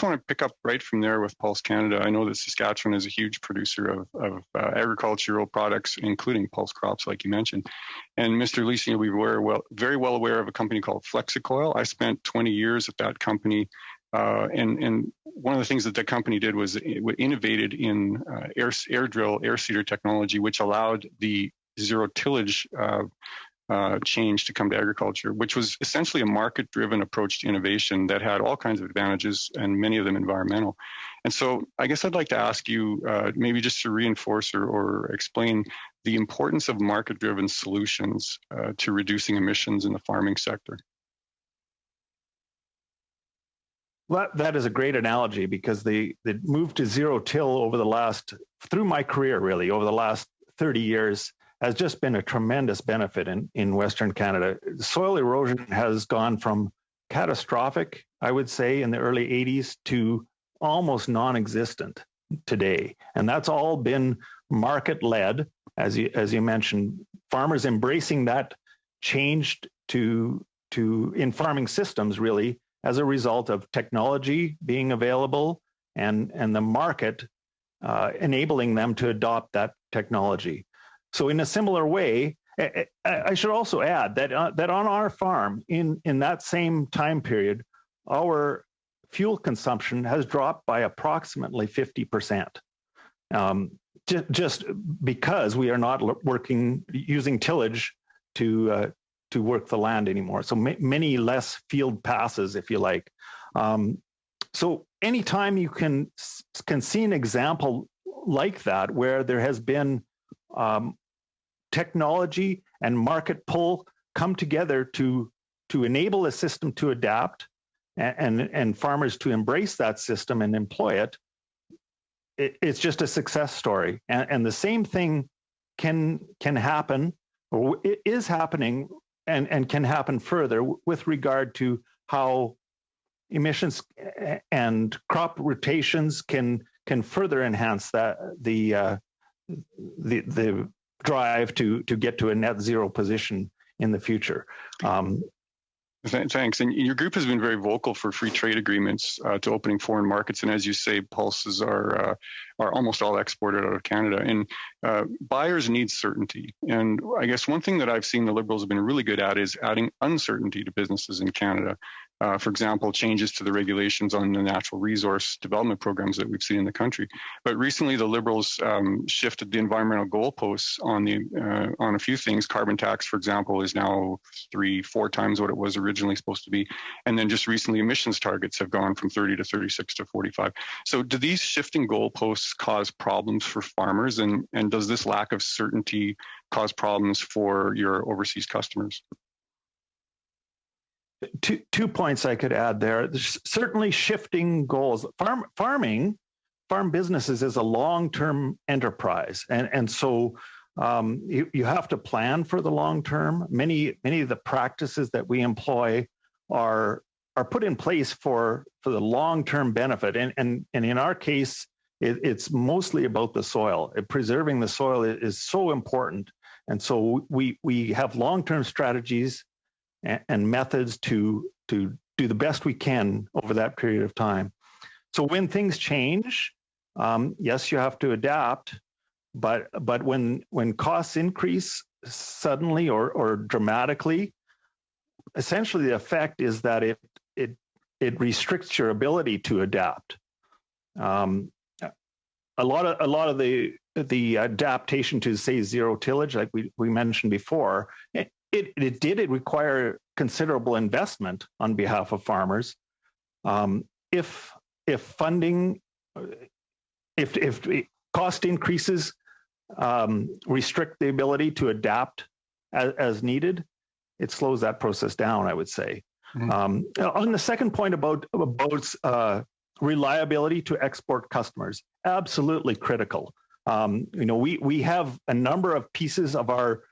want to pick up right from there with Pulse Canada. I know that Saskatchewan is a huge producer of agricultural products, including pulse crops, like you mentioned. And Mr. Loessin, you'll be very well aware of a company called Flexicoil. I spent 20 years at that company. And one of the things that the company did was it innovated in air seeder technology, which allowed the zero tillage change to come to agriculture, which was essentially a market-driven approach to innovation that had all kinds of advantages and many of them environmental. And so I guess I'd like to ask you maybe just to reinforce or explain the importance of market-driven solutions to reducing emissions in the farming sector. Well, that is a great analogy, because the move to zero till through my career, really, over the last 30 years, has just been a tremendous benefit in Western Canada. Soil erosion has gone from catastrophic, I would say, in the early 80s to almost non-existent today. And that's all been market-led, as you mentioned, farmers embracing that change in farming systems, really, as a result of technology being available and the market enabling them to adopt that technology. So in a similar way, I should also add that on our farm, in that same time period, our fuel consumption has dropped by approximately 50%. Just because we are not using tillage to work the land anymore. So many less field passes, if you like. So anytime you can see an example like that, where there has been technology and market pull come together to enable a system to adapt and farmers to embrace that system and employ it, it's just a success story. And the same thing can happen, or it is happening, and can happen further with regard to how emissions and crop rotations can further enhance the drive to get to a net zero position in the future. Thanks. And your group has been very vocal for free trade agreements to opening foreign markets. And as you say, pulses are almost all exported out of Canada. And buyers need certainty. And I guess one thing that I've seen the Liberals have been really good at is adding uncertainty to businesses in Canada. For example, changes to the regulations on the natural resource development programs that we've seen in the country. But recently, the Liberals shifted the environmental goalposts on a few things. Carbon tax, for example, is now 3-4 times what it was originally supposed to be. And then just recently, emissions targets have gone from 30 to 36 to 45. So do these shifting goalposts cause problems for farmers? And does this lack of certainty cause problems for your overseas customers? Two points I could add there. There's certainly shifting goals. Farm businesses is a long-term enterprise, and so you have to plan for the long term. Many of the practices that we employ are put in place for the long-term benefit, and in our case, it's mostly about the soil. Preserving the soil is so important, and so we have long-term strategies and methods to do the best we can over that period of time. So when things change, yes, you have to adapt, but when costs increase suddenly or dramatically, essentially the effect is that it restricts your ability to adapt. A lot of the adaptation to, say, zero tillage, like we mentioned before, it did require considerable investment on behalf of farmers. If cost increases restrict the ability to adapt as needed, it slows that process down, I would say. Mm-hmm. On the second point about reliability to export customers, absolutely critical. We have a number of pieces of our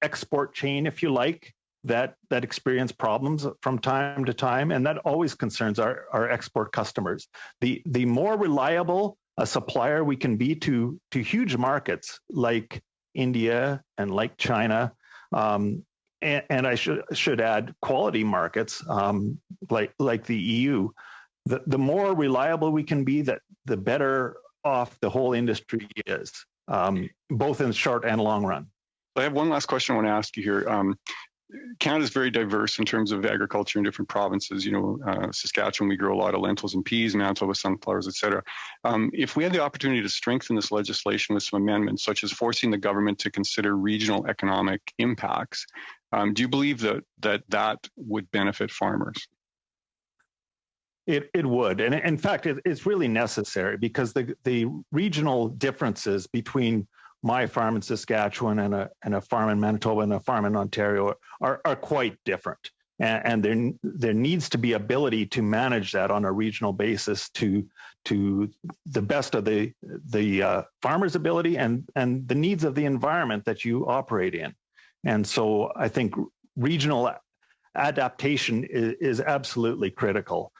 export chain, if you like, that experience problems from time to time, and that always concerns our export customers. The more reliable a supplier we can be to huge markets like India and like China, and I should add quality markets like the EU, the more reliable we can be, the better off the whole industry is, both in the short and long run. I have one last question I want to ask you here. Canada is very diverse in terms of agriculture in different provinces. Saskatchewan, we grow a lot of lentils and peas, Manitoba, sunflowers, et cetera. If we had the opportunity to strengthen this legislation with some amendments, such as forcing the government to consider regional economic impacts, do you believe that would benefit farmers? It would. And in fact, it's really necessary, because the regional differences between my farm in Saskatchewan and a farm in Manitoba and a farm in Ontario are quite different. And there needs to be ability to manage that on a regional basis to the best of the farmer's ability and the needs of the environment that you operate in. And so I think regional adaptation is absolutely critical.